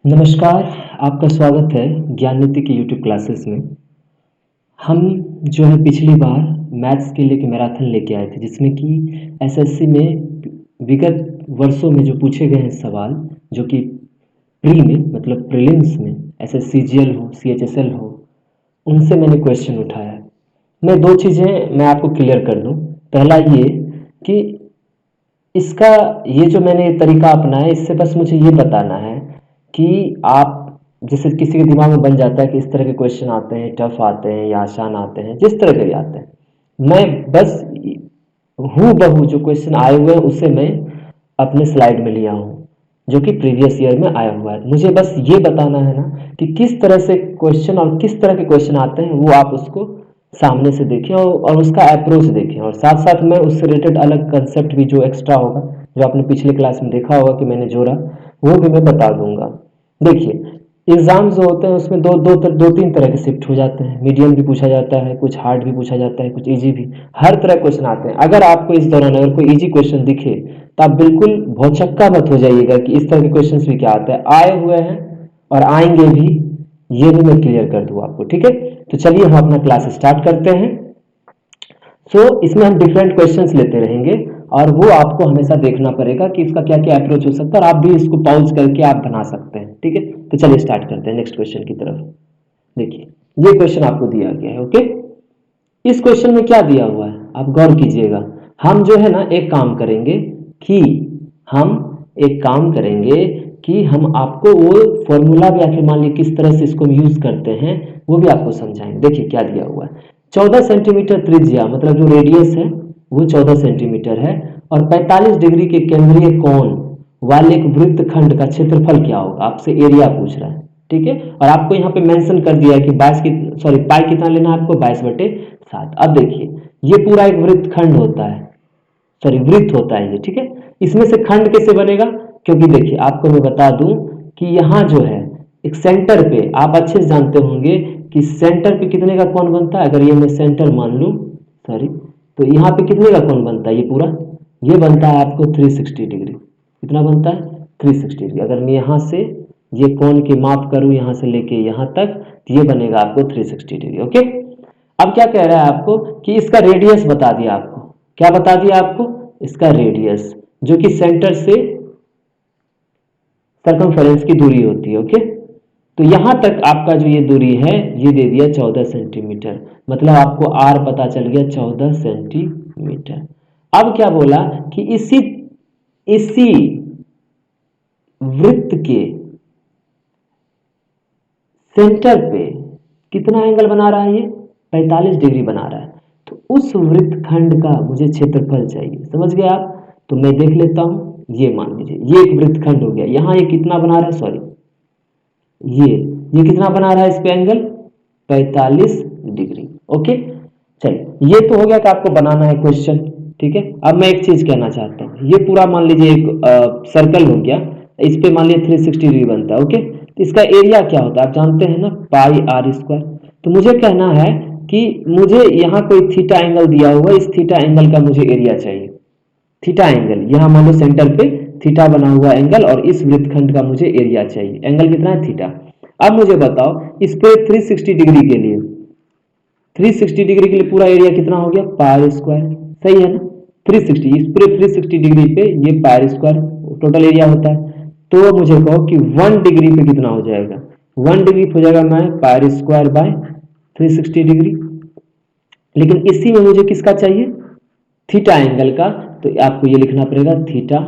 नमस्कार, आपका स्वागत है ज्ञान नीति की यूट्यूब क्लासेस में। हम जो है पिछली बार मैथ्स के लिए एक मैराथन लेके आए थे जिसमें कि एसएससी में विगत वर्षों में जो पूछे गए हैं सवाल, जो कि प्री में मतलब प्रीलिम्स में एसएससी जीएल हो, सीएचएसएल हो, उनसे मैंने क्वेश्चन उठाया है। मैं दो चीज़ें मैं आपको क्लियर कर दूं। पहला ये कि इसका ये जो मैंने तरीका अपनाया है, इससे बस मुझे ये बताना है कि आप जैसे किसी के दिमाग में बन जाता है कि इस तरह के क्वेश्चन आते हैं, टफ आते हैं या आसान आते हैं, जिस तरह के भी आते हैं, मैं बस हूँ बहू जो क्वेश्चन आए हुए हैं उसे मैं अपने स्लाइड में लिया हूँ, जो कि प्रीवियस ईयर में आया हुआ है। मुझे बस ये बताना है ना कि किस तरह से क्वेश्चन और किस तरह के क्वेश्चन आते हैं, वो आप उसको सामने से देखें और उसका अप्रोच देखें, और साथ साथ में उससे रिलेटेड अलग कंसेप्ट भी जो एक्स्ट्रा होगा, जो आपने पिछले क्लास में देखा होगा कि मैंने जोड़ा, वो भी मैं बता दूंगा। देखिए, एग्जाम जो होते हैं उसमें दो तीन तरह के शिफ्ट हो जाते हैं। मीडियम भी पूछा जाता है, कुछ हार्ड भी पूछा जाता है, कुछ इजी भी, हर तरह क्वेश्चन आते हैं। अगर आपको इस दौरान अगर कोई इजी क्वेश्चन दिखे तो आप बिल्कुल भौचक्का मत हो जाइएगा कि इस तरह के क्वेश्चन भी क्या आते हैं, आए हुए हैं और आएंगे भी, ये भी मैं क्लियर कर दूं आपको। ठीक है, तो चलिए हम अपना क्लास स्टार्ट करते हैं। इसमें हम डिफरेंट क्वेश्चंस लेते रहेंगे और वो आपको हमेशा देखना पड़ेगा कि इसका क्या क्या अप्रोच हो सकता है, और आप भी इसको पॉज करके आप बना सकते हैं। ठीक है, तो चलिए स्टार्ट करते हैं नेक्स्ट क्वेश्चन की तरफ। देखिए, ये क्वेश्चन आपको दिया गया है। ओके, इस क्वेश्चन में क्या दिया हुआ है आप गौर कीजिएगा। हम जो है ना एक काम करेंगे कि हम एक काम करेंगे कि हम आपको वो फॉर्मूला भी, आखिर मान लीजिए किस तरह से इसको यूज करते हैं, वो भी आपको समझाएंगे। देखिए क्या दिया हुआ है, 14 सेंटीमीटर त्रिज्या, मतलब जो रेडियस है वो 14 सेंटीमीटर है, और 45 डिग्री के केंद्रीय कोण वाले एक वृत्तखंड का क्षेत्रफल क्या होगा, आपसे एरिया पूछ रहा है। ठीक है, और आपको यहाँ पे मेंशन कर दिया है कि 22 की सॉरी पाई कितना लेना है आपको, 22/7। अब देखिए, ये पूरा एक वृत्तखंड होता है, सॉरी वृत्त होता है ये। ठीक है, इसमें से खंड कैसे बनेगा, क्योंकि देखिए आपको मैं बता दूं कि यहाँ जो है एक सेंटर पे, आप अच्छे से जानते होंगे कि सेंटर पे कितने का कोण बनता है। अगर ये मैं सेंटर मान लूं, सॉरी, तो यहाँ पे कितने का कोण बनता है, ये पूरा ये बनता है आपको 360 डिग्री। कितना बनता है, 360 डिग्री। अगर मैं यहाँ से ये कोण की माप करूं यहाँ से लेके यहाँ तक, तो ये बनेगा आपको 360 डिग्री। ओके, अब क्या कह रहा है आपको कि इसका रेडियस बता दिया आपको। क्या बता दिया आपको, इसका रेडियस, जो कि सेंटर से सर्कमफेरेंस की दूरी होती है। ओके, तो यहां तक आपका जो ये दूरी है ये दे दिया 14 सेंटीमीटर, मतलब आपको आर पता चल गया 14 सेंटीमीटर। अब क्या बोला कि इसी इसी वृत्त के सेंटर पे कितना एंगल बना रहा है, ये 45 डिग्री बना रहा है। तो उस वृत्तखंड का मुझे क्षेत्रफल चाहिए। समझ गए आप, तो मैं देख लेता हूं। ये मान लीजिए ये एक वृत्तखंड हो गया, यहां ये कितना बना रहा है, सॉरी, ये कितना बना रहा है इस पे एंगल, 45 डिग्री। ओके, चलिए ये तो हो गया कि आपको बनाना है क्वेश्चन। ठीक है, अब मैं एक चीज कहना चाहता हूँ, ये पूरा मान लीजिए एक सर्कल हो गया, इस पे मान लीजिए 360 डिग्री बनता है। ओके, तो इसका एरिया क्या होता है आप जानते हैं ना, पाई आर स्क्वायर। तो मुझे कहना है कि मुझे यहाँ कोई थीटा एंगल दिया हुआ, इस थीटा एंगल का मुझे एरिया चाहिए। थीटा एंगल, यहाँ मान लो सेंटर पे थीटा बना हुआ एंगल, और इस वृत्तखंड का मुझे एरिया चाहिए। एंगल कितना है, थीटा। अब मुझे बताओ इस पे 360 डिग्री के लिए, 360 डिग्री के लिए पूरा एरिया कितना हो गया, पाई स्क्वायर। सही है ना, 360, इस पूरे 360 डिग्री पे ये पाई स्क्वायर टोटल एरिया होता है। तो मुझे कहो कि 1 डिग्री पे कितना हो जाएगा, 1 डिग्री हो जाएगा मैं पाई स्क्वायर बाय 360 डिग्री। लेकिन इसी में मुझे किसका चाहिए, थीटा एंगल का, तो आपको ये लिखना पड़ेगा theta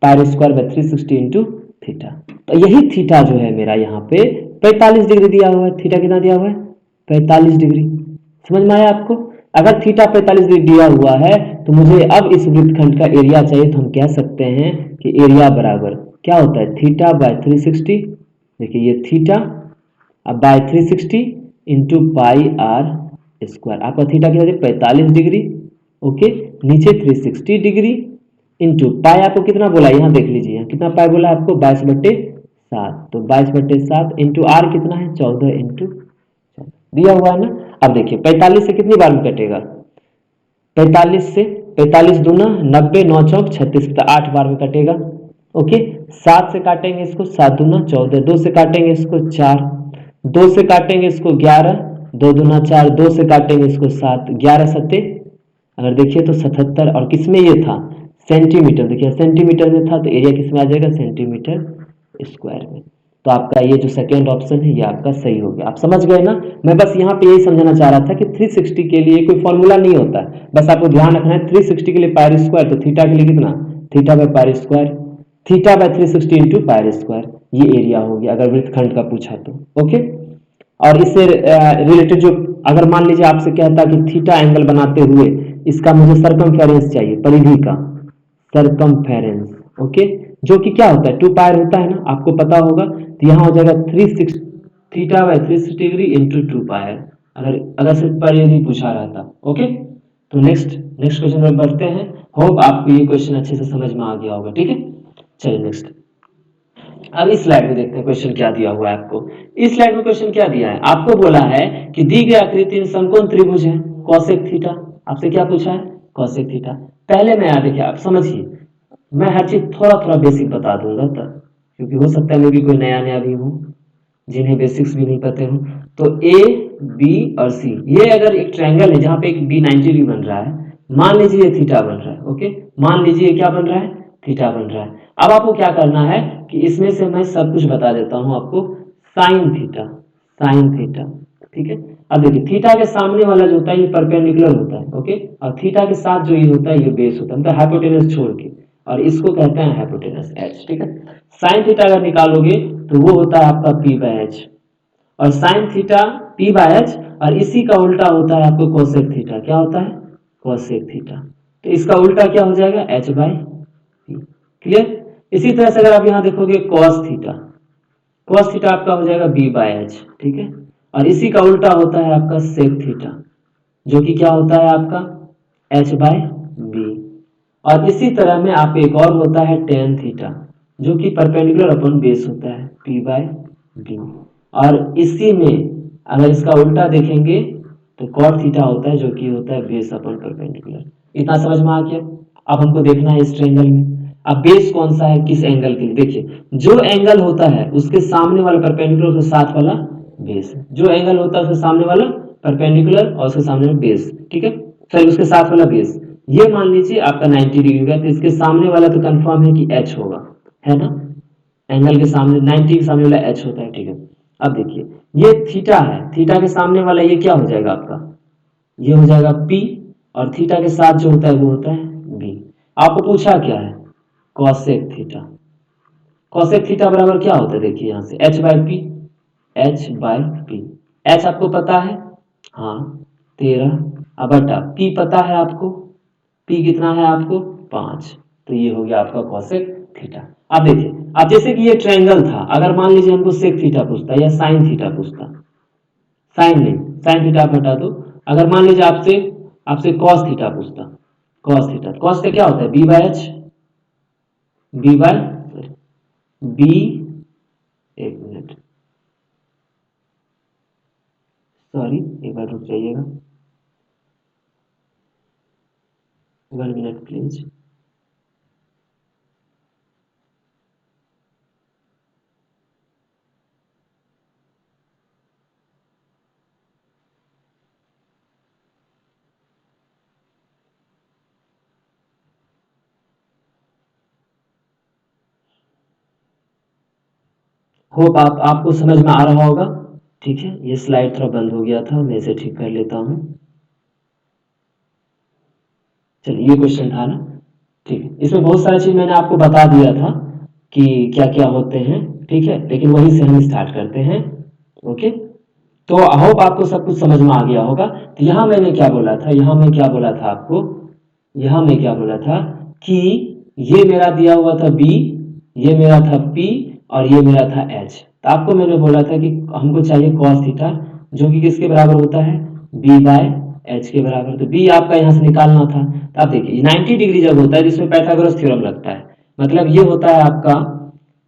pi square by 360 into theta. तो यही थीटा जो है मेरा यहाँ पे 45 डिग्री दिया हुआ है। थीटा कितना दिया हुआ है, 45 डिग्री। समझ में आया आपको, अगर थीटा 45 डिग्री दिया हुआ है तो मुझे अब इस वृत्तखंड का एरिया चाहिए, तो हम कह सकते हैं कि एरिया बराबर क्या होता है, थीटा बाय 360। देखिए ये थीटा, अब by 360 into pi R square. आपका थीटा कितना, 45 डिग्री। ओके, नीचे 360 डिग्री इंटू पाई आपको कितना बोला, यहाँ देख लीजिए, यहाँ कितना पाई बोला आपको, 22/7। तो 22/7 इंटू आर कितना है, 14 इंटू दिया हुआ है ना। अब देखिए 45 से कितनी बार में कटेगा, 45 से 45 दूना 90, 9 चौक 36, तो 8 बार में कटेगा। ओके, 7 से काटेंगे इसको, 7 दूना 14, 2 से काटेंगे इसको 4, 2 से काटेंगे इसको 11, 2 दूना 4, 2 से काटेंगे इसको 7, 11 सत्ते, अगर देखिए तो 77, और किस में ये था, सेंटीमीटर, देखिए सेंटीमीटर में था तो एरिया किस में आ जाएगा, सेंटीमीटर स्क्वायर में। तो आपका ये जो सेकेंड ऑप्शन है ये आपका सही हो गया। आप समझ गए ना, मैं बस यहाँ पे यही समझाना चाह रहा था कि 360 के लिए कोई फॉर्मूला नहीं होता है, बस आपको ध्यान रखना है 360 के लिए पायर स्क्वायर, तो थीटा के लिए कितना, theta by Pierre square, theta by 360 into pier square, ये एरिया हो गया अगर वृत्तखंड का पूछा तो। ओके, और इससे रिलेटेड जो, अगर मान लीजिए आपसे कहता कि थीटा एंगल बनाते हुए इसका मुझे सरकमफेरेंस चाहिए, परिधि का सरकमफेरेंस, ओके, जो कि क्या होता है, 2 पायर होता है ना, आपको पता होगा, तो यहाँ हो जाएगा 360 theta by 360 degree into 2 pi R, अगर अगर सिर्फ परिधि पूछा रहा था। ओके, तो नेक्स्ट नेक्स्ट क्वेश्चन में बढ़ते हैं। होप आपको ये क्वेश्चन अच्छे से समझ में आ गया होगा। ठीक है, चलिए नेक्स्ट। अब इस स्लाइड में देखते हैं क्वेश्चन क्या दिया हुआ है आपको। इस स्लाइड में क्वेश्चन क्या दिया है, आपको बोला है कि दी गई आकृति में समकोण त्रिभुज है कॉसेक थीटा, आपसे क्या पूछा है, कॉसेक थीटा। पहले मैं यहाँ देखिए, आप समझिए, मैं हर चीज थोड़ा थोड़ा बेसिक बता दूंगा तब, क्योंकि हो सकता है मैं भी कोई नया नया भी हूँ जिन्हें बेसिक्स भी नहीं पते हो। तो ए बी और सी, ये अगर एक ट्रायंगल है जहां पे एक बी 90 डिग्री बन रहा है, मान लीजिए ये थीटा बन रहा है। ओके, मान लीजिए क्या बन रहा है, थीटा बन रहा है। अब आपको क्या करना है कि इसमें से मैं सब कुछ बता देता हूं आपको, साइन थीटा, साइन थीटा, ठीक है। अब देखिए थीटा के सामने वाला जो होता है ये परपेंडिकुलर होता है, ओके, और थीटा के साथ जो ये होता है ये बेस होता है, मतलब हाइपोटेनस छोड़ के, और इसको कहते हैं हाइपोटेनस एच, ठीक है। साइन थीटा अगर निकालोगे तो वो होता है आपका पी बाय एच, और sine theta P by H, और इसी का उल्टा होता है आपको कोसेक थीटा, क्या होता है, कोसेक थीटा, तो इसका उल्टा क्या हो जाएगा, एच बाय पी, क्लियर। इसी तरह से अगर आप यहां देखोगे कॉस थीटा, कॉस थीटा आपका हो जाएगा बी बाय एच, ठीक है, और इसी का उल्टा होता है आपका सेक थीटा, जो कि क्या होता है आपका एच बाय बी, और इसी तरह में आप एक और होता है टेन थीटा, जो कि परपेंडिकुलर अपॉन बेस होता है पी बाय बी, और इसी में अगर इसका उल्टा देखेंगे तो कॉट थीटा होता है, जो कि होता है बेस अपॉन परपेंडिकुलर। इतना समझ में आ गया। अब हमको देखना है इस ट्रायंगल में, अब बेस कौन सा है किस एंगल के लिए, देखिए जो एंगल होता है उसके सामने वाला परपेंडिकुलर, उसके साथ वाला बेस, जो एंगल होता है उसके सामने वाला परपेंडिकुलर और उसके सामने वाला बेस, ठीक है, फिर उसके साथ वाला बेस, ये मान लीजिए आपका 90 डिग्री का, तो इसके सामने वाला तो कंफर्म है कि एच होगा, है ना, एंगल के सामने 90 के सामने वाला एच होता है, ठीक है। अब देखिए ये थीटा है, थीटा के सामने वाला ये क्या हो जाएगा आपका, ये हो जाएगा पी, और थीटा के साथ जो होता है वो होता है बी। आपको पूछा क्या है, कॉसेक थीटा, कॉसेक थीटा बराबर क्या होता है, देखिए यहां से H by P, H by P, H आपको पता है, हाँ 13, अब बटा पी पता है आपको, पी कितना है आपको 5, तो ये हो गया आपका कॉसेक थीटा। अब देखिए, अब जैसे कि ये ट्रायंगल था, अगर मान लीजिए हमको सेक थीटा पूछता या साइन थीटा पूछता, साइन नहीं, साइन थीटा आप हटा दो, अगर मान लीजिए आपसे आपसे कॉस थीटा पूछता, कॉस थीटा, कॉस का क्या होता है B by H, B by B, एक मिनट सॉरी, एक बार रुक जाइएगा, 1 मिनट प्लीज। होप आपको समझ में आ रहा होगा। ठीक है, ये स्लाइड थोड़ा बंद हो गया था, मैं इसे ठीक कर लेता हूँ। चलिए ये क्वेश्चन था ना, ठीक है, इसमें बहुत सारी चीज मैंने आपको बता दिया था कि क्या क्या होते हैं, ठीक है, लेकिन वहीं से हम स्टार्ट करते हैं। ओके, तो आई होप आपको सब कुछ समझ में आ गया होगा। तो यहाँ मैंने क्या बोला था, यहाँ मैं क्या बोला था आपको, यहाँ मैं क्या बोला था कि ये मेरा दिया हुआ था बी, ये मेरा था पी, और ये मेरा था एच, तो आपको मैंने बोला था कि हमको चाहिए कॉस थीटा, जो कि किसके बराबर होता है, बी बाय एच के बराबर, तो बी आपका यहाँ से निकालना था। तो आप देखिए 90 डिग्री जब होता है जिसमें पैथागोरस थ्योरम लगता है, मतलब ये होता है आपका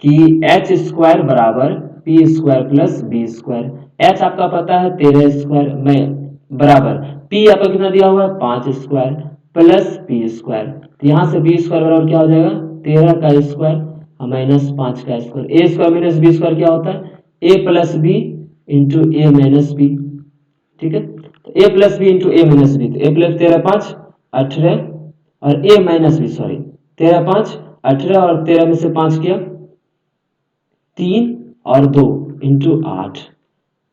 कि एच स्क्वायर बराबर P square plus B square, H आपका पता है 13 स्क्वायर में बराबर पी आपका कितना दिया हुआ है 5 स्क्वायर प्लस बी स्क्वायर, तो यहाँ से बी स्क्वायर बराबर क्या हो जाएगा 13 का स्क्वायर, माइनस 5 का स्क्वायर, ए स्क्वायर माइनस बी स्क्वायर क्या होता है, ए प्लस बी इंटू ए माइनस बी, ठीक है। तो ए प्लस बी इंटू ए माइनस बी, तो ए प्लस 13 5 18 और ए माइनस बी सॉरी 13 5 18 और 13 में से 5 किया 3 और 2 इंटू 8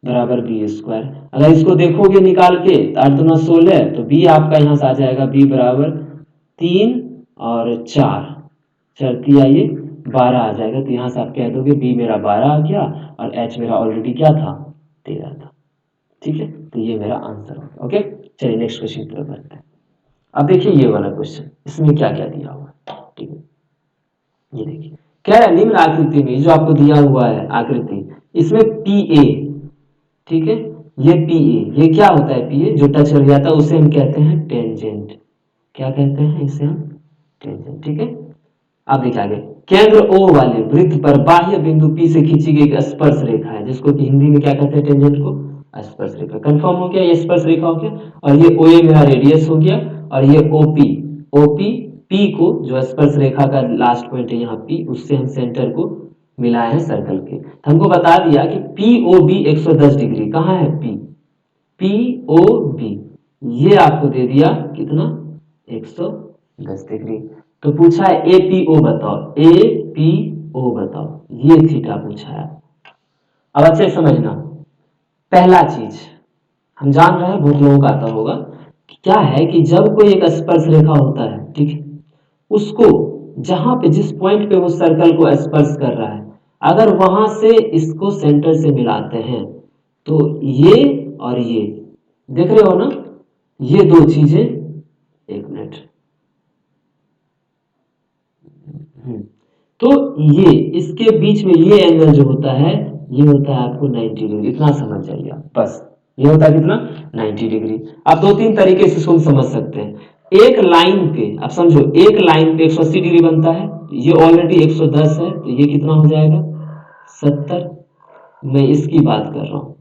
बराबर बी स्क्वायर। अगर इसको देखोगे निकाल के 8 दूना 16, तो बी आपका यहाँ से आ जाएगा बी बराबर 3 और 4 चरती आइए 12 आ जाएगा। तो यहाँ से आप कह दोगे बी मेरा 12 आ गया और एच मेरा ऑलरेडी क्या था 13 था, ठीक है। तो ये मेरा आंसर होगा। ओके, चलिए नेक्स्ट क्वेश्चन की तरफ बढ़ते हैं। अब देखिए ये वाला क्वेश्चन, इसमें क्या क्या दिया हुआ है, ठीक है। ये देखिए कह रहा है निम्न आकृति में जो आपको दिया हुआ है आकृति, इसमें पी ए, ठीक है, ये पी ए, ये क्या होता है पी ए, जो टच कर जाता है उसे हम कहते हैं टेंजेंट। क्या कहते हैं इसे हम, टेंजेंट, ठीक है। अब देखिए आगे, केंद्र ओ वाले वृत्त पर बाह्य बिंदु पी से खींची गई एक स्पर्श रेखा है, जिसको कि हिंदी में क्या कहते हैं टेंजेंट को, स्पर्श रेखा। कंफर्म हो गया, ये स्पर्श रेखा हो गया। और ये ओ ए मेरा रेडियस हो गया और ये ओपी, ओपी पी को जो स्पर्श रेखा का लास्ट पॉइंट है यहाँ पी, उससे हम सेंटर को मिलाए हैं सर्कल के। तो हमको बता दिया कि पी ओ बी 110 डिग्री कहाँ है, पी, पी ओ बी, ये आपको दे दिया कितना 110 डिग्री। तो पूछा है ए पी ओ बताओ, ए पी ओ बताओ, ये थीटा पूछा है। अब अच्छे समझना, पहला चीज हम जान रहे हैं, बहुत लोगों का आता होगा, क्या है कि जब कोई एक स्पर्श रेखा होता है, ठीक है, उसको जहां पे जिस पॉइंट पे वो सर्कल को स्पर्श कर रहा है, अगर वहां से इसको सेंटर से मिलाते हैं तो ये और ये देख रहे हो ना, ये दो चीजें, एक मिनट, तो ये इसके बीच में ये एंगल जो होता है, ये होता है आपको 90 डिग्री। इतना समझ जाइए आप बस, ये होता है कितना 90 डिग्री। आप दो तीन तरीके से इसको समझ सकते हैं। एक लाइन पे आप समझो, एक लाइन पे 180 डिग्री बनता है, ये ऑलरेडी 110 है, तो ये कितना हो जाएगा 70। मैं इसकी बात कर रहा हूँ,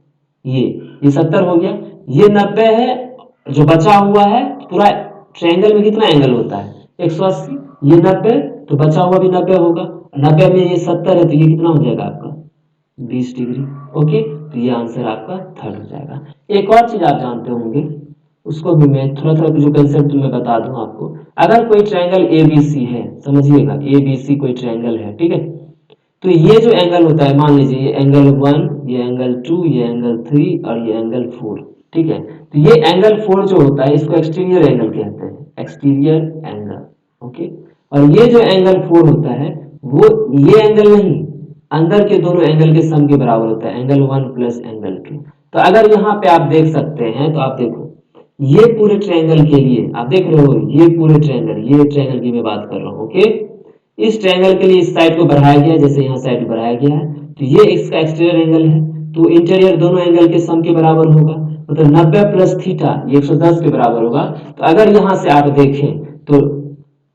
ये 70 हो गया, ये 90 है, जो बचा हुआ है पूरा ट्रायंगल में कितना एंगल होता है 180, ये 90, तो बचा हुआ भी 90 होगा, 90 में ये 70 है, तो ये कितना हो जाएगा आपका 20 डिग्री। ओके, तो ये आंसर आपका थर्ड हो जाएगा। एक और चीज आप जानते होंगे, उसको भी मैं थोड़ा थोड़ा जो कंसेप्ट मैं बता दूं आपको। अगर कोई ट्रायंगल एबीसी है, समझिएगा एबीसी कोई ट्रायंगल है, ठीक है, तो ये जो एंगल होता है, मान लीजिए ये एंगल 1, ये एंगल 2, ये एंगल 3 और ये एंगल 4, ठीक है। तो ये एंगल 4 जो होता है इसको एक्सटीरियर एंगल कहते हैं, एक्सटीरियर एंगल। ओके, और ये जो एंगल 4 होता है वो ये एंगल नहीं, अंदर के दोनों एंगल के सम के बराबर होता है, एंगल 1 प्लस एंगल 2। तो अगर यहाँ पे आप देख सकते हैं, तो आप देखो ये पूरे ट्रायंगल के लिए आप देख रहे हो, ये पूरे ट्रायंगल, ये ट्रायंगल की मैं बात कर रहा हूँ। ओके, इस ट्रायंगल के लिए इस साइड को बढ़ाया गया, जैसे यहाँ साइड बढ़ाया गया है, तो ये इसका एक्सटीरियर एंगल है, तो इंटीरियर दोनों एंगल के सम के बराबर होगा, मतलब 90 प्लस थीटा ये 110 के बराबर होगा। तो अगर यहाँ से आप देखें तो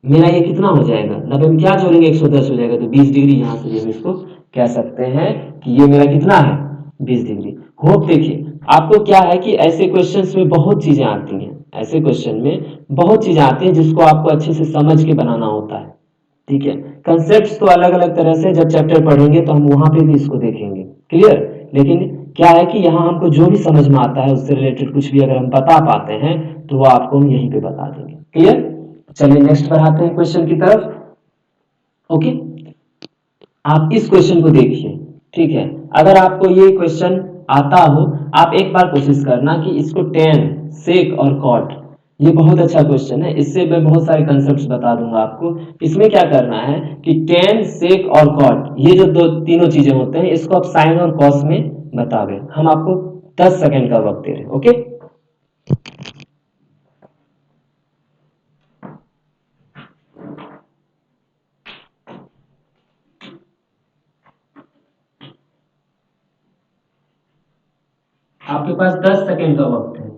मेरा ये कितना हो जाएगा, 90 में क्या जोड़ेंगे 110 हो जाएगा, तो 20 डिग्री यहाँ से हम इसको कह सकते हैं कि ये मेरा कितना है 20 डिग्री। होप देखिए आपको क्या है कि ऐसे क्वेश्चंस में बहुत चीजें आती हैं, ऐसे क्वेश्चन में बहुत चीजें आती हैं जिसको आपको अच्छे से समझ के बनाना होता है, ठीक है। कंसेप्ट्स तो अलग अलग तरह से जब चैप्टर पढ़ेंगे तो हम वहां पे भी इसको देखेंगे, क्लियर। लेकिन क्या है कि यहाँ हमको जो भी समझ में आता है उससे रिलेटेड कुछ भी अगर हम बता पाते हैं तो वो आपको हम यहीं पे बता देंगे, क्लियर। चलिए नेक्स्ट बढ़ाते हैं क्वेश्चन की तरफ। ओके, आप इस क्वेश्चन को देखिए, ठीक है। अगर आपको ये क्वेश्चन आता हो, आप एक बार कोशिश करना कि इसको टेन, सेक और कॉट, ये बहुत अच्छा क्वेश्चन है, इससे मैं बहुत सारे कंसेप्ट्स बता दूंगा आपको। इसमें क्या करना है कि टेन, सेक और कॉट, ये जो दो तीनों चीजें होते हैं, इसको आप साइन और कॉस में बतावे। हम आपको 10 सेकेंड का वक्त दे रहे हैं। ओके, आपके पास 10 सेकेंड का वक्त है।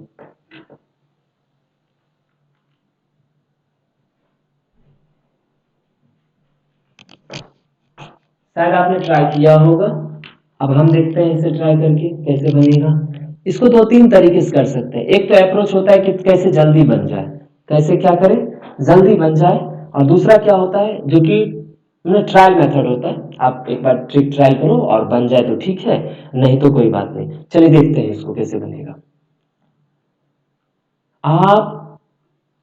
शायद आपने ट्राई किया होगा, अब हम देखते हैं इसे ट्राई करके कैसे बनेगा। इसको दो तीन तरीके से कर सकते हैं। एक तो अप्रोच होता है कि कैसे जल्दी बन जाए, कैसे क्या करें जल्दी बन जाए, और दूसरा क्या होता है जो कि मतलब ट्रायल मेथड होता है, आप एक बार ट्रिक ट्रायल करो और बन जाए तो ठीक है, नहीं तो कोई बात नहीं। चलिए देखते हैं इसको कैसे बनेगा।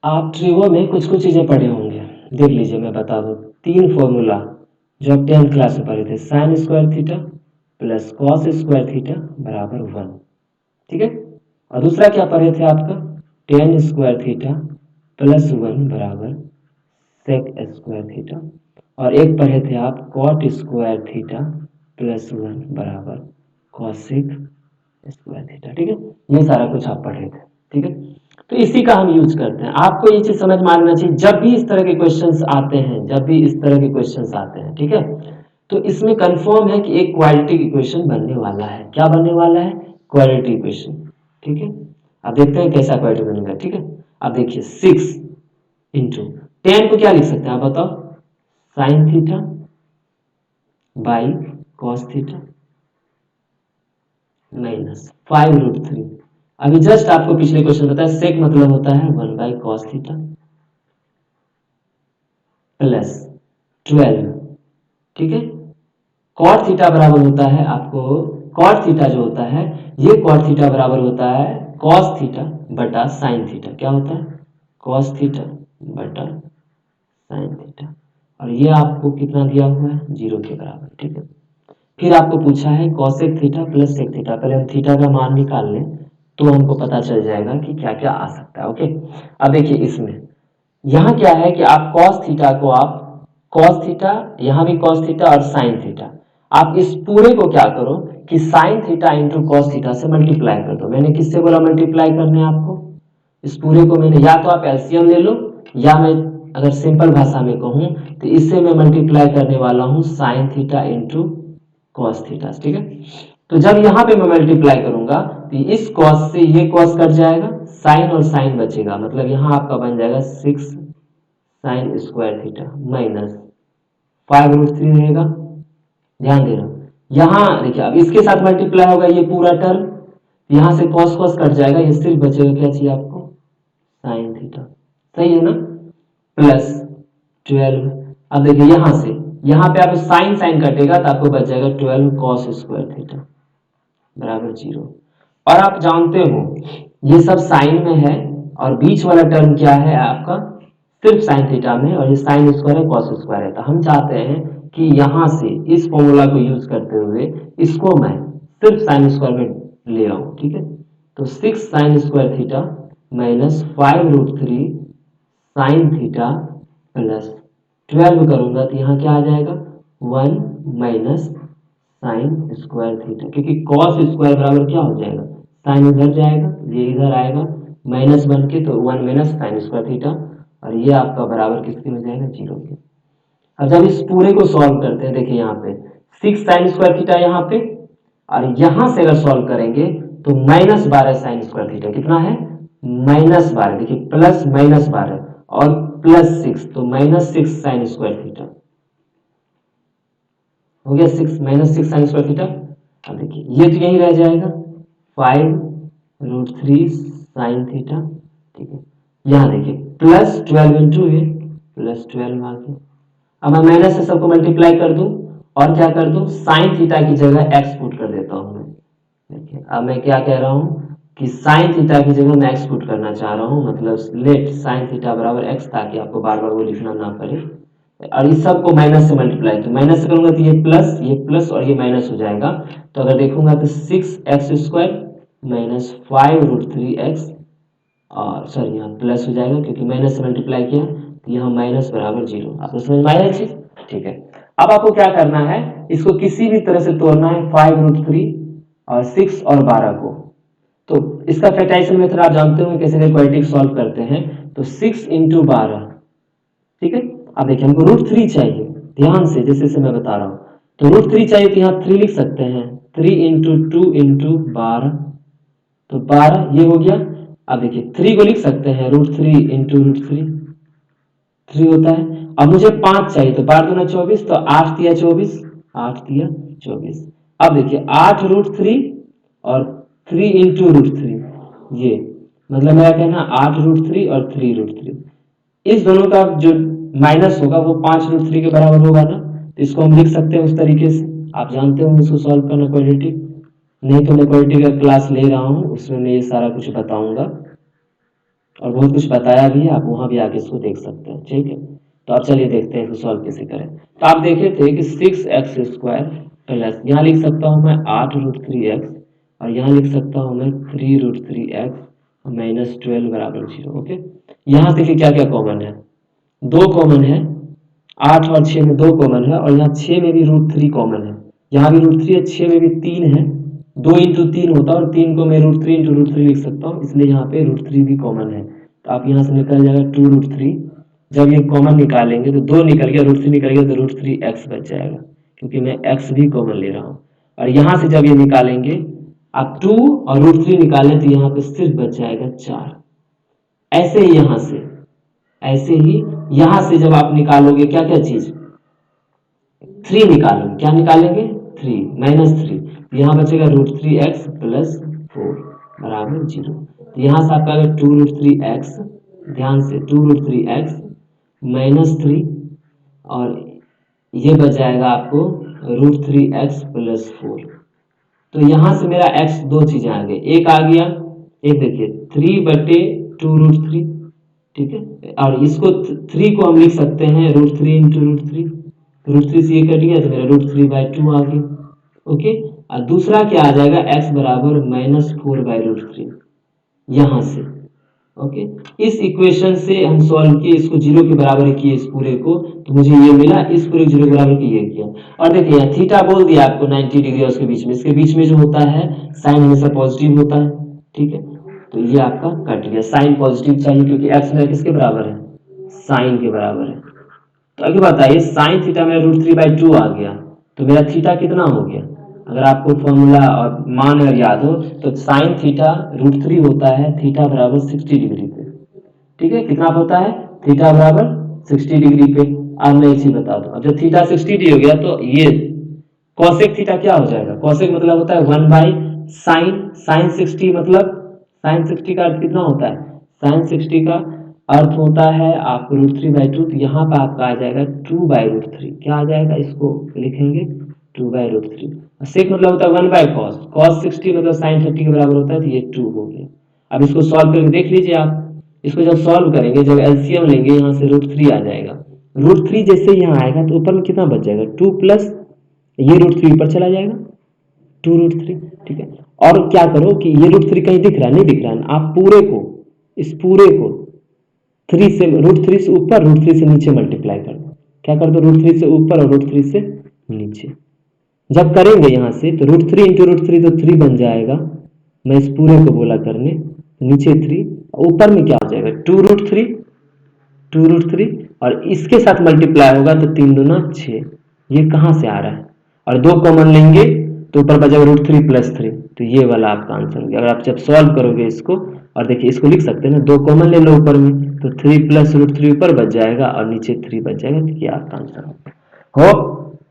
आप ट्रिगो में कुछ कुछ चीज़ें पढ़े होंगे, देख लीजिए मैं बता दूँ। 3 फॉर्मूला जो आप 10th क्लास में पढ़े थे, sine square theta plus cos square theta बराबर 1, ठीक है। और दूसरा क्या पढ़े थे आपका, टेन स्क्वायर थीटा प्लस 1 बराबर सेक स्क्वायर थीटा। और एक पढ़े थे आप कॉट स्क्वायर थीटा प्लस 1 बराबर कॉसेक स्क्वायर थीटा, ठीक है। ये सारा कुछ आप पढ़े थे, ठीक है। तो इसी का हम यूज करते हैं। आपको ये चीज समझ में आना चाहिए, जब भी इस तरह के क्वेश्चंस आते हैं, जब भी इस तरह के क्वेश्चंस आते हैं, ठीक है, तो इसमें कंफर्म है कि एक क्वालिटी इक्वेशन बनने वाला है। क्या बनने वाला है, क्वालिटी इक्वेशन, ठीक है। अब देखते हैं कैसा क्वालिटी बनेगा, ठीक है। अब देखिए 6 इंटू 10 को क्या लिख सकते हैं आप बताओ, sine theta by cos theta minus 5√3। अभी जस्ट आपको पिछले क्वेश्चन बताया, सेक मतलब होता है 1 बाई कॉस थीटा प्लस 12, ठीक है। कॉट थीटा बराबर होता है आपको, कॉट थीटा जो होता है, ये कॉट थीटा बराबर होता है कॉस थीटा बटा साइन थीटा। क्या होता है, कॉस थीटा बटा साइन थीटा। और ये आपको कितना दिया हुआ है, 0 के बराबर, ठीक है। फिर आपको पूछा है cosec theta plus sec theta. पहले हम थीटा का मान निकाल लें तो हमको पता चल जाएगा कि क्या क्या आ सकता है, ओके। अब देखिए इसमें यहाँ क्या है कि आप कॉस थीटा को, आप कॉस थीटा, यहाँ भी कॉस थीटा और साइन थीटा, आप इस पूरे को क्या करो कि sine theta into cos theta से मल्टीप्लाई कर दो। मैंने किससे बोला मल्टीप्लाई करने आपको, इस पूरे को मैंने, या तो आप एलसीएम ले लो, या मैं अगर सिंपल भाषा में कहूँ तो इससे मैं मल्टीप्लाई करने वाला हूँ sine theta into cos theta, ठीक है। तो जब यहाँ पे मैं मल्टीप्लाई करूंगा तो इस कॉस से ये कॉस कट जाएगा, साइन और साइन बचेगा, मतलब यहाँ आपका बन जाएगा 6 साइन स्क्वायर थीटा माइनस 5√3 रहेगा। ध्यान देना, यहाँ देखिए अब इसके साथ मल्टीप्लाई होगा ये पूरा टर्म, यहाँ से कॉस कॉस कट जाएगा, ये सिर्फ बचेगा क्या चाहिए आपको, साइन थीटा, सही है ना, प्लस 12। अब देखिए यहाँ से, यहाँ पे आप साइन साइन कटेगा तो आपको बच जाएगा 12 कॉस स्क्वायर थीटा बराबर 0। और आप जानते हो ये सब साइन में है और बीच वाला टर्म क्या है आपका, सिर्फ साइन थीटा में, और ये साइन स्क्वायर है कॉस स्क्वायर है। तो हम चाहते हैं कि यहाँ से इस फॉर्मूला को यूज करते हुए इसको मैं सिर्फ साइन स्क्वायर में ले आऊँ, ठीक है। तो 6 sine square theta minus 5√3 sine theta plus 12 करूंगा तो यहाँ क्या आ जाएगा 1 माइनस साइन स्क्वायर थीटा, क्योंकि कॉस स्क्वायर बराबर क्या हो जाएगा, साइन इधर जाएगा, ये इधर आएगा माइनस बन के, तो 1 माइनस साइन स्क्वायर थीटा, और ये आपका बराबर किसके हो जाएगा, 0 के। अब जब इस पूरे को सॉल्व करते हैं, देखिए यहाँ पे 6 साइन स्क्वायर थीटा यहाँ पे, और यहाँ से अगर सॉल्व करेंगे तो माइनस 12 साइन स्क्वायर थीटा कितना है, माइनस 12, देखिए प्लस माइनस 12 और प्लस 6, तो माइनस 6 साइन स्क्वायर थीटा हो गया, 6 माइनस 6 साइन स्क्वायर थीटा। अब देखिए ये तो यही रह जाएगा 5√3 साइन थीटा, ठीक है। यहाँ देखिए प्लस 12 इंटू ये प्लस 12 आ गया। अब मैं माइनस से सबको मल्टीप्लाई कर दूं और क्या कर दूं, साइन थीटा की जगह एक्स पुट कर देता हूं मैं। देखिए अब मैं क्या कह रहा हूं कि साइन थीटा की जगह मैं एक्स पुट करना चाह रहा हूं, मतलब लेट साइन थीटा बराबर एक्स, ताकि आपको बार बार वो लिखना ना पड़े। और इस सब को माइनस से मल्टीप्लाई, तो माइनस से करूंगा तो ये प्लस और ये माइनस हो जाएगा। तो अगर देखूंगा तो 6x² माइनस 5√3x, और सॉरी यहाँ प्लस हो जाएगा क्योंकि माइनस से मल्टीप्लाई किया, तो यहाँ माइनस बराबर 0। आपको समझ में आया चीज, ठीक है। अब आपको क्या करना है, इसको किसी भी तरह से तोड़ना है 5√3 और 6 और 12 को। तो इसका फैक्टराइजेशन मेथड आप जानते हो कैसे क्वाड्रेटिक सॉल्व करते हैं। तो 6 इंटू 12, ठीक है। अब देखिए हमको √3 चाहिए, ध्यान से जैसे से मैं बता रहा हूँ। तो √3 चाहिए तो यहाँ 3 लिख सकते हैं, 3 इंटू 2 इंटू 12, तो 12 ये हो गया। अब देखिए 3 को लिख सकते हैं √3 इंटू √3, 3 होता है। अब मुझे 5 चाहिए, तो 12 दूना 24, तो 8 तिया 24, 8 तिया 24। अब देखिए 8√3 और 3 इंटू √3, ये मतलब मेरा कहना 8√3 और 3√3, इस दोनों का जो माइनस होगा वो 5√3 के बराबर होगा ना। तो इसको हम लिख सकते हैं उस तरीके से, आप जानते हो इसको सॉल्व करना क्वाड्रेटिक। नहीं तो मैं क्वाड्रेटिक का क्लास ले रहा हूँ, उसमें मैं ये सारा कुछ बताऊंगा और बहुत कुछ बताया भी है, आप वहाँ भी आके इसको देख सकते हैं। ठीक है, तो अब चलिए देखते हैं इसको सॉल्व कैसे करें। तो आप देखे थे कि 6x² प्लस, यहाँ लिख सकता हूँ मैं 8√3x और यहाँ लिख सकता हूँ मैं 3√3x माइनस 12 बराबर 0। ओके, यहाँ देखिए क्या क्या कॉमन है, 2 कॉमन है, 8 और 6 में 2 कॉमन है, और यहाँ 6 में भी √3 कॉमन है, यहाँ भी √3 है, 6 में भी 3 है, 2 इंटू 3 होता है और 3 को मैं √3 इंटू √3 लिख सकता हूँ, इसलिए यहाँ पे √3 भी कॉमन है। तो आप यहाँ से निकल जाएगा 2√3, जब ये कॉमन निकालेंगे तो 2 निकल गया, √3 निकल गया तो √3x बच जाएगा, क्योंकि मैं x भी कॉमन ले रहा हूँ। और यहाँ से जब ये निकालेंगे आप 2 और √3 निकालें तो यहाँ पे सिर्फ बच जाएगा 4। ऐसे ही यहाँ से, ऐसे ही यहाँ से जब आप निकालोगे क्या क्या चीज, 3 निकालेंगे, क्या निकालेंगे 3 माइनस 3, यहाँ बचेगा √3x प्लस 4 बराबर 0। तो यहाँ से आपका अगर 2√3x, ध्यान से 2√3x माइनस 3 और ये बच जाएगा आपको √3x प्लस 4। तो यहाँ से मेरा x दो चीजें आ गई, एक आ गया, एक देखिए 3/2√3, ठीक है, और इसको 3 को हम लिख सकते हैं √3 इंटू √3, √3 से ये कट गया तो मेरा √3/2 आ गया। ओके, और दूसरा क्या आ जाएगा, x बराबर -4/√3 यहाँ से। ओके, इस इक्वेशन से हम सॉल्व किए, इसको 0 के बराबर किए इस पूरे को, तो मुझे ये मिला, इस पूरे 0 के बराबर किए किया। और देखिए यहाँ थीटा बोल दिया आपको 90 डिग्री, और उसके बीच में, इसके बीच में जो होता है साइन हमेशा पॉजिटिव होता है। ठीक है, तो ये आपका कट गया, साइन पॉजिटिव चाहिए क्योंकि x मेरा किसके बराबर है, साइन के बराबर है। तो आगे बताइए, साइन थीटा मेरा √3/2 आ गया, तो मेरा थीटा कितना हो गया, अगर आपको फॉर्मूला और मान अगर याद हो तो साइन थीटा √3 होता है थीटा बराबर 60 डिग्री पे। ठीक है, कितना होता है, थीटा बराबर 60 डिग्री पे। अब मैं इसी बता दूं, अब जब थीटा 60 डिग्री हो गया तो ये कॉसेक थीटा क्या हो जाएगा, कॉसेक मतलब होता है 1/sin, साइन 60 मतलब, साइन 60 का अर्थ कितना होता है, साइन 60 का अर्थ होता है आपको √3/2, तो यहाँ पर आपका आ जाएगा 2/√3, क्या आ जाएगा, इसको लिखेंगे 2/√3। सेक मतलब होता है 1/cos, cos 60 मतलब sin 30 के बराबर होता है, तो ये 2 हो गया। अब इसको सॉल्व करके देख लीजिए आप, इसको जब सॉल्व करेंगे, जब एलसीएम लेंगे यहाँ से √3 आ जाएगा, √3 जैसे यहाँ आएगा तो ऊपर में कितना बच जाएगा, 2 प्लस ये √3 ऊपर चला जाएगा 2√3। ठीक है, और क्या करो कि ये √3 कहीं दिख रहा है, नहीं दिख रहा है, आप पूरे को, इस पूरे को 3 से, √3 से ऊपर √3 से नीचे मल्टीप्लाई कर दो, क्या कर दो, √3 से ऊपर और √3 से नीचे। जब करेंगे यहाँ से तो √3 इंटू √3 तो 3 बन जाएगा, मैं इस पूरे को बोला करने, नीचे 3, ऊपर में क्या हो जाएगा 2√3 और इसके साथ मल्टीप्लाई होगा तो 3 दूना 6, ये कहाँ से आ रहा है, और 2 कॉमन लेंगे तो ऊपर बचेगा √3 प्लस 3, तो ये वाला आपका आंसर हो गया। अगर आप जब सॉल्व करोगे इसको, और देखिए इसको लिख सकते हैं ना, 2 कॉमन ले लो ऊपर में, तो 3 प्लस √3 ऊपर बच जाएगा और नीचे 3 बच जाएगा, तो ये आपका आंसर हो।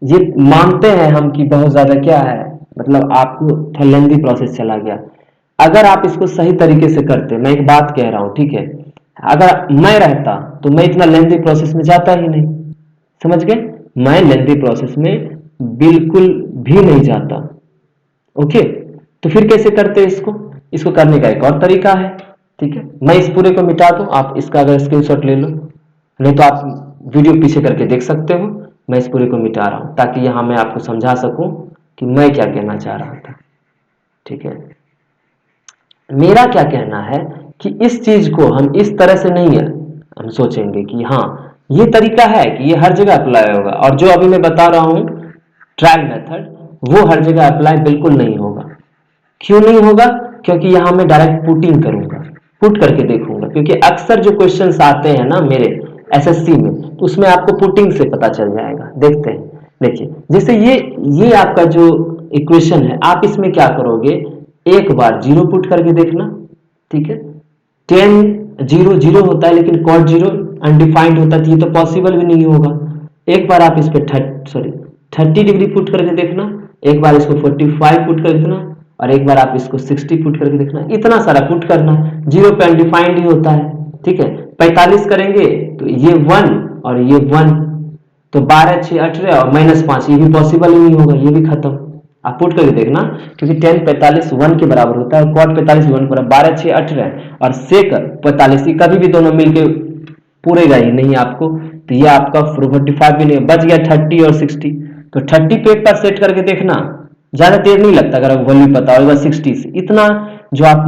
ये मानते हैं हम कि बहुत ज्यादा क्या है, मतलब आपको लेंदी प्रोसेस चला गया। अगर आप इसको सही तरीके से करते, मैं एक बात कह रहा हूं, ठीक है, अगर मैं रहता तो मैं इतना लेंदी प्रोसेस में जाता ही नहीं, समझ गए, मैं लेंदी प्रोसेस में बिल्कुल भी नहीं जाता। ओके, तो फिर कैसे करते इसको, इसको करने का एक और तरीका है। ठीक है, मैं इस पूरे को मिटा दूं, आप इसका अगर स्क्रीनशॉट ले लो, नहीं तो आप वीडियो पीछे करके देख सकते हो, मैं इस पूरे को मिटा रहा हूं ताकि यहां मैं आपको समझा सकूं कि मैं क्या कहना चाह रहा था। ठीक है, मेरा क्या कहना है कि इस चीज को हम इस तरह से नहीं है, हम सोचेंगे कि हाँ ये तरीका है कि ये हर जगह अप्लाई होगा, और जो अभी मैं बता रहा हूं ट्रायल मेथड, वो हर जगह अप्लाई बिल्कुल नहीं होगा। क्यों नहीं होगा, क्योंकि यहां मैं डायरेक्ट पुटिंग करूंगा, पुट करके देखूंगा, क्योंकि अक्सर जो क्वेश्चंस आते हैं ना मेरे एसएससी में, तो उसमें आपको पुटिंग से पता चल जाएगा। देखते हैं, देखिए जैसे ये आपका जो इक्वेशन है, आप इसमें क्या करोगे, एक बार 0 पुट करके देखना। ठीक है, 10 0 0 होता है, लेकिन कॉट 0 अनडिफाइंड होता है, तो ये तो पॉसिबल भी नहीं होगा। एक बार आप इस पे 30 डिग्री पुट करके देखना, एक बार इसको 45 पुट कर देखना, और एक बार आप इसको 60 पुट करके देखना। इतना सारा पुट करना है, 0 पे अनडिफाइंड ही होता है। ठीक है, 45 करेंगे तो ये 1 और ये 1, तो 12 6 18 और -5 ये भी पॉसिबल ही नहीं होगा, ये भी खत्म। आप पुट करके देखना, क्योंकि tan 45 1 के बराबर होता है, cot 45 1 के बराबर, 12 6 18 और sec 45, ये कभी भी दोनों मिलके पूरेगा ही नहीं आपको, तो ये आपका 45 भी नहीं, बच गया 30 और 60। तो 30 पे एक बार सेट करके देखना, ज्यादा देर नहीं लगता अगर आप वैल्यू पता होगा 60 से। इतना जो आप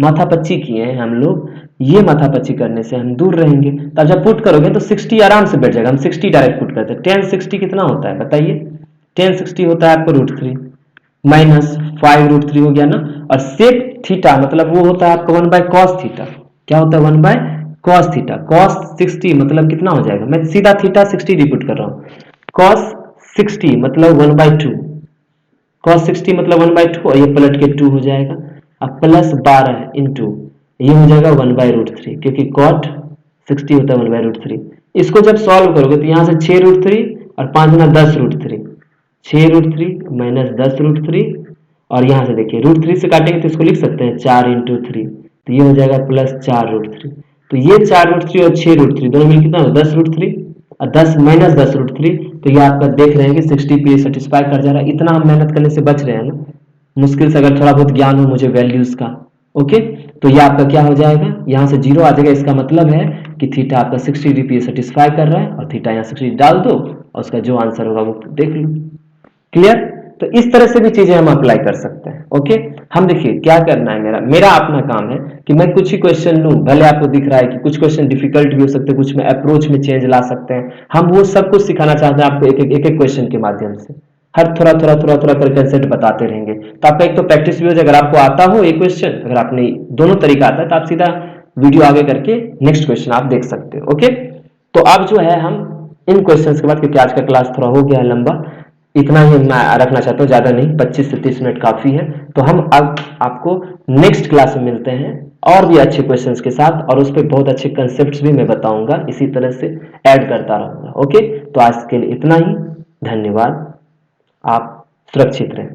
माथापच्ची किए हैं हम लोग, ये माथापच्ची करने से हम दूर रहेंगे। तब जब पुट करोगे तो 60 आराम से बैठ जाएगा। हम 60 डायरेक्ट पुट करते हैं। tan 60 कितना होता है बताइए? tan 60 होता है आपको √3 माइनस 5 √3 हो गया ना। और sec थीटा मतलब वो होता है आपका 1/cos थीटा। क्या होता है? 1/cos theta. cos 60 मतलब कितना हो जाएगा? मैं सीधा थीटा 60 रिपीट कर रहा हूँ। cos 60 मतलब 1/2, cos 60 मतलब 1/2 और ये पलट के 2 हो जाएगा। अब प्लस 12 इंटू ये हो जाएगा 1/√3, क्योंकि cot 60 होता है 1/√3। इसको जब सॉल्व करोगे तो यहाँ से 6 √3 और 5 गुना 10 √3, 6 √3 माइनस 10 √3 और यहाँ से देखिए √3 से काटेंगे तो इसको लिख सकते हैं 4 इंटू 3, तो ये हो जाएगा प्लस 4 √3। तो ये 4 √3 और 6 √3 दोनों मिल कितना 10 √3 और 10 माइनस 10 √3, तो ये आपका देख रहे हैं कि 60 पे सेटिस्फाई कर जा रहा है। इतना हम मेहनत करने से बच रहे हैं ना, मुश्किल से अगर थोड़ा बहुत ज्ञान हो मुझे वैल्यूज का। ओके, तो ये आपका क्या हो जाएगा, यहाँ से 0 आ जाएगा। इसका मतलब है कि थीटा आपका 60 डिग्री सेटिस्फाई कर रहा है और थीटा यहाँ 60 डाल दो और उसका जो आंसर होगा वो देख लो। क्लियर? तो इस तरह से भी चीजें हम अप्लाई कर सकते हैं। ओके, हम देखिए क्या करना है, मेरा अपना काम है कि मैं कुछ ही क्वेश्चन लूं, भले आपको दिख रहा है कि कुछ क्वेश्चन डिफिकल्ट भी हो सकते हैं, कुछ में अप्रोच में चेंज ला सकते हैं। हम वो सब कुछ सिखाना चाहते हैं आपको एक एक क्वेश्चन के माध्यम से, हर थोड़ा कर कंसेप्ट बताते रहेंगे। तो आपका एक तो प्रैक्टिस भी हो जाए, अगर आपको आता हो एक क्वेश्चन, अगर आपने दोनों तरीका आता है तो आप सीधा वीडियो आगे करके नेक्स्ट क्वेश्चन आप देख सकते हो। ओके, तो अब जो है हम इन क्वेश्चंस के बाद, क्योंकि आज का क्लास थोड़ा हो गया है लंबा, इतना ही मैं रखना चाहता हूँ, ज्यादा नहीं, 25 से 30 मिनट काफी है। तो हम अब आपको नेक्स्ट क्लास में मिलते हैं और भी अच्छे क्वेश्चंस के साथ, और उस पर बहुत अच्छे कंसेप्ट्स भी मैं बताऊंगा, इसी तरह से ऐड करता रहूंगा। ओके, तो आज के लिए इतना ही, धन्यवाद, आप सुरक्षित रहें।